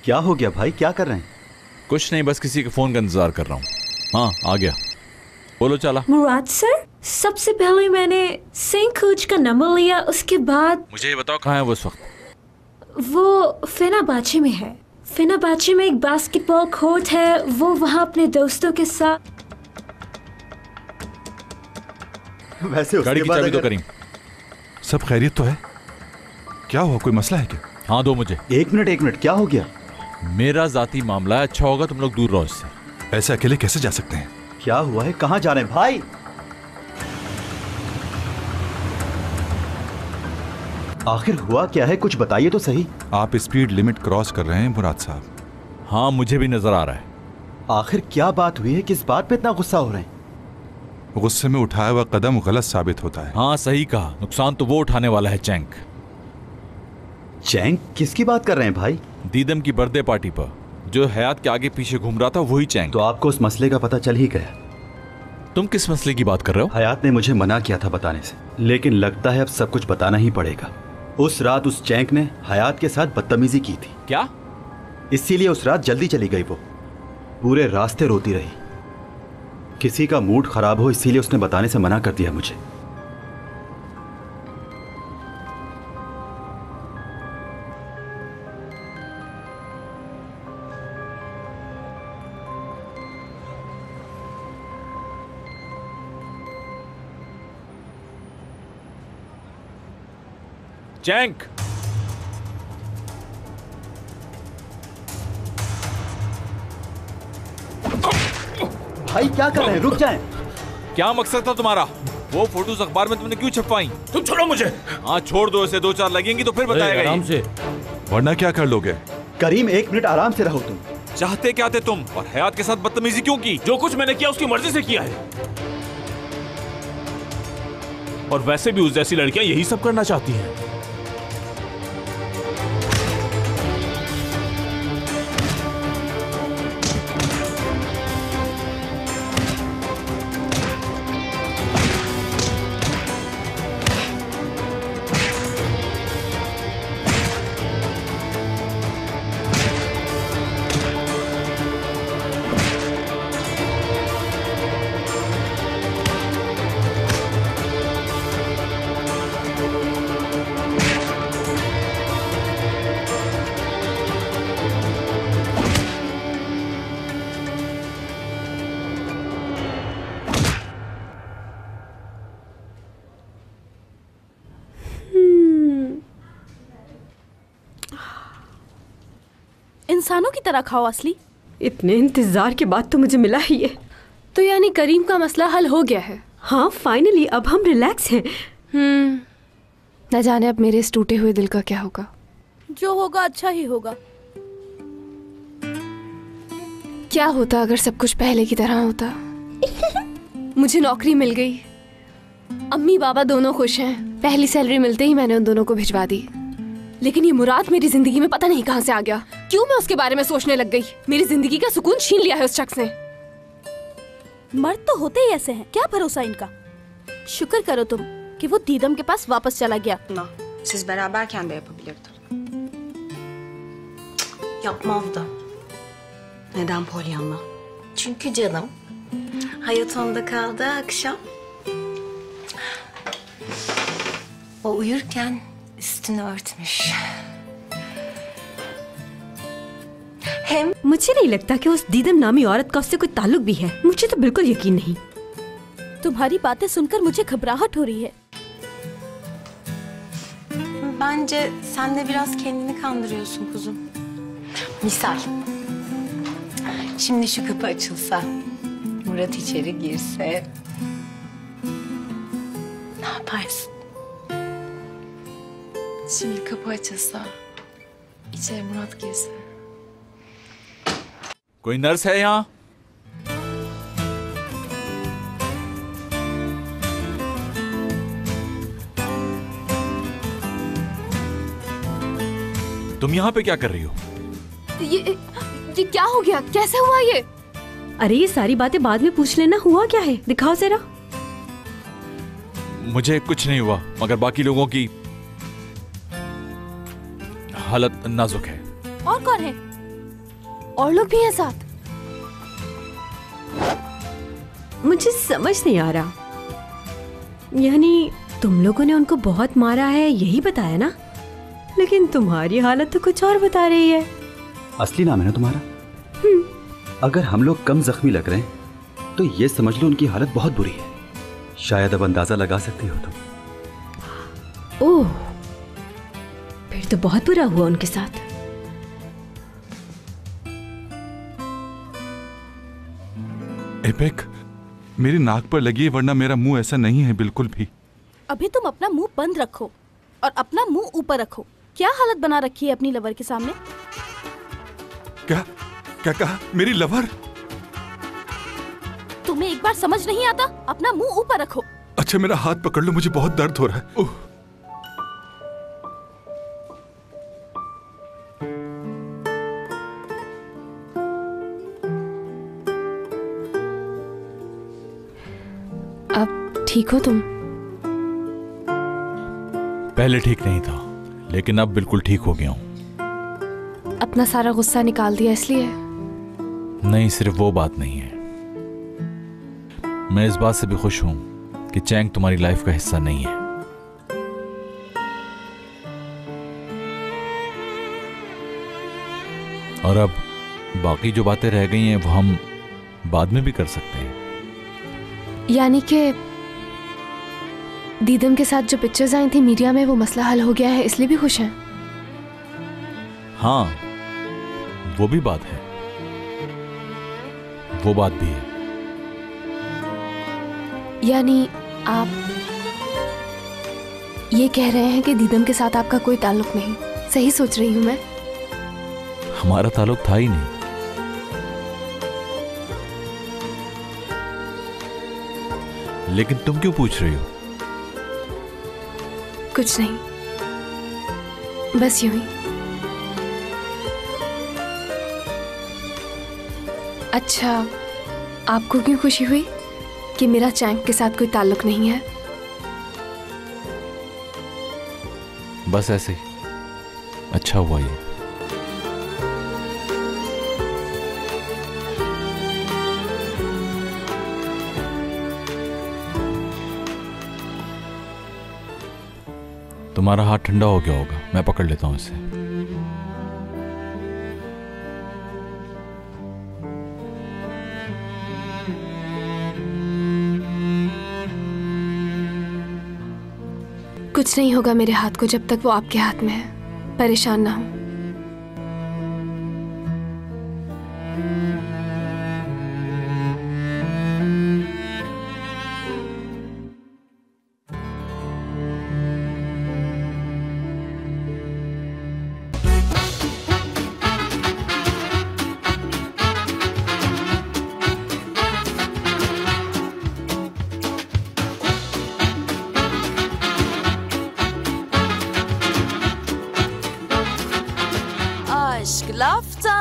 क्या हो गया भाई, क्या कर रहे हैं? कुछ नहीं, बस किसी के फोन का इंतजार कर रहा हूँ। हाँ आ गया, बोलो। चला मुराद सर, सबसे पहले मैंने सेंट कोच का नंबर लिया, उसके बाद मुझे ये बताओ कहाँ है वो इस वक्त? वो फेनेर्बाचे में है। फेनेर्बाचे में एक बास्केटबॉल कोर्ट है, वो वहाँ अपने दोस्तों के साथ। वैसे गाड़ी की चाबी दो करीम। सब खैरियत तो है? क्या हुआ, कोई मसला है क्या? हाँ दो मुझे। एक मिनट, क्या हो गया? मेरा जाती मामला है, अच्छा होगा तुम लोग दूर रहो इससे। ऐसे अकेले कैसे जा सकते हैं? क्या हुआ है, कहाँ जा रहे हैं भाई? आखिर हुआ क्या है, कुछ बताइए तो सही। आप स्पीड लिमिट क्रॉस कर रहे हैं मुराद साहब। हाँ मुझे भी नजर आ रहा है। आखिर क्या बात हुई है, किस बात पे इतना गुस्सा हो रहे हैं? गुस्से में उठाया हुआ कदम गलत साबित होता है। हाँ सही कहा, नुकसान तो वो उठाने वाला है। चैंक। चैंक? किसकी बात कर रहे हैं भाई? दीदम की बर्थडे पार्टी पर जो हयात के आगे पीछे घूम रहा था वही चैंक। तो आपको उस मसले का पता चल ही गया? तुम किस मसले की बात कर रहे हो? हयात ने मुझे मना किया था बताने से, लेकिन लगता है अब सब कुछ बताना ही पड़ेगा। उस रात उस चैंक ने हयात के साथ बदतमीजी की थी। क्या? इसीलिए उस रात जल्दी चली गई। वो पूरे रास्ते रोती रही। किसी का मूड खराब हो इसीलिए उसने बताने से मना कर दिया मुझे। चैंक। भाई क्या कर रहे हैं, रुक जाएं। क्या मकसद था तुम्हारा? वो फोटोज अखबार में तुमने क्यों छपवाई? तुम छोड़ो मुझे। हाँ छोड़ दो इसे, दो चार लगेंगी तो फिर बताएगा। आराम से। वरना क्या कर लोगे? करीम 1 मिनट आराम से रहो। तुम चाहते क्या थे तुम, और हयात के साथ बदतमीजी क्यों की? जो कुछ मैंने किया उसकी मर्जी से किया है, और वैसे भी उस जैसी लड़कियां यही सब करना चाहती हैं। इंसानों की तरह खाओ असली। इतने इंतजार के बाद तो मुझे मिला ही है। तो यानी करीम का मसला हल हो गया है? हाँ फाइनली, अब हम रिलैक्स हैं। न जाने अब मेरे इस टूटे हुए दिल का क्या होगा। जो होगा अच्छा ही होगा। क्या होता अगर सब कुछ पहले की तरह होता? मुझे नौकरी मिल गई, अम्मी बाबा दोनों खुश हैं। पहली सैलरी मिलते ही मैंने उन दोनों को भिजवा दी। लेकिन ये मुराद मेरी जिंदगी में पता नहीं कहां से आ गया। क्यों मैं उसके बारे में सोचने लग गई? मेरी जिंदगी का सुकून छीन लिया है उस शख्स ने। मर्द तो होते ही ऐसे हैं, क्या भरोसा इनका। शुक्र करो तुम कि वो दीदम के पास वापस चला गया। Siz beraberken de yapabilirdim. Yapmazdı. Neden Pollyanna? Çünkü canım hayat onda kaldığı akşam o uyurken üstünü örtmüş. Hem मुझे नहीं लगता कि उस दीदम नामी औरत का उससे कोई ताल्लुक भी है। मुझे तो बिल्कुल यकीन नहीं। तुम्हारी बातें सुनकर मुझे घबराहट हो रही है। bence sen de biraz kendini kandırıyorsun kuzum. Misal. Şimdi şu kapı açılsa, Murat içeri girse ne yaparsın? Şimdi kapı açılsa, içeri Murat girse. कोई नर्स है यहाँ? तुम यहाँ पे क्या कर रही हो? ये क्या हो गया? कैसे हुआ ये? अरे ये सारी बातें बाद में पूछ लेना। हुआ क्या है, दिखाओ जरा। मुझे कुछ नहीं हुआ, मगर बाकी लोगों की हालत नाजुक है। और कौन है? और लोग भी हैं साथ? मुझे समझ नहीं आ रहा। यानी तुम लोगों ने उनको बहुत मारा है यही बताया ना, लेकिन तुम्हारी हालत तो कुछ और बता रही है। असली नाम है ना तुम्हारा? अगर हम लोग कम जख्मी लग रहे हैं तो ये समझ लो उनकी हालत बहुत बुरी है। शायद अब अंदाजा लगा सकती हो तुम। ओह, फिर तो बहुत बुरा हुआ उनके साथ। एपेक, मेरी नाक पर लगी है, वरना मेरा मुंह ऐसा नहीं है बिल्कुल भी। अभी तुम अपना मुंह बंद रखो और अपना मुंह ऊपर रखो। क्या हालत बना रखी है अपनी लवर के सामने? क्या क्या कहा? मेरी लवर? तुम्हें एक बार समझ नहीं आता? अपना मुंह ऊपर रखो। अच्छा, मेरा हाथ पकड़ लो, मुझे बहुत दर्द हो रहा है। ओह। अब ठीक हो तुम? पहले ठीक नहीं था, लेकिन अब बिल्कुल ठीक हो गया हूं। अपना सारा गुस्सा निकाल दिया इसलिए? नहीं, सिर्फ वो बात नहीं है। मैं इस बात से भी खुश हूं कि चैंग तुम्हारी लाइफ का हिस्सा नहीं है। और अब बाकी जो बातें रह गई हैं वो हम बाद में भी कर सकते हैं। यानी कि दीदम के साथ जो पिक्चर्स आई थी मीडिया में, वो मसला हल हो गया है, इसलिए भी खुश हैं? हाँ, वो भी बात है, वो बात भी है। यानी आप ये कह रहे हैं कि दीदम के साथ आपका कोई ताल्लुक नहीं? सही सोच रही हूं मैं? हमारा ताल्लुक था ही नहीं। लेकिन तुम क्यों पूछ रही हो? कुछ नहीं, बस यूं ही। अच्छा, आपको क्यों खुशी हुई कि मेरा चैंग के साथ कोई ताल्लुक नहीं है? बस ऐसे ही, अच्छा हुआ ये। तुम्हारा हाथ ठंडा हो गया होगा, मैं पकड़ लेता हूं इसे। कुछ नहीं होगा मेरे हाथ को जब तक वो आपके हाथ में है। परेशान ना हो। Aşk lafta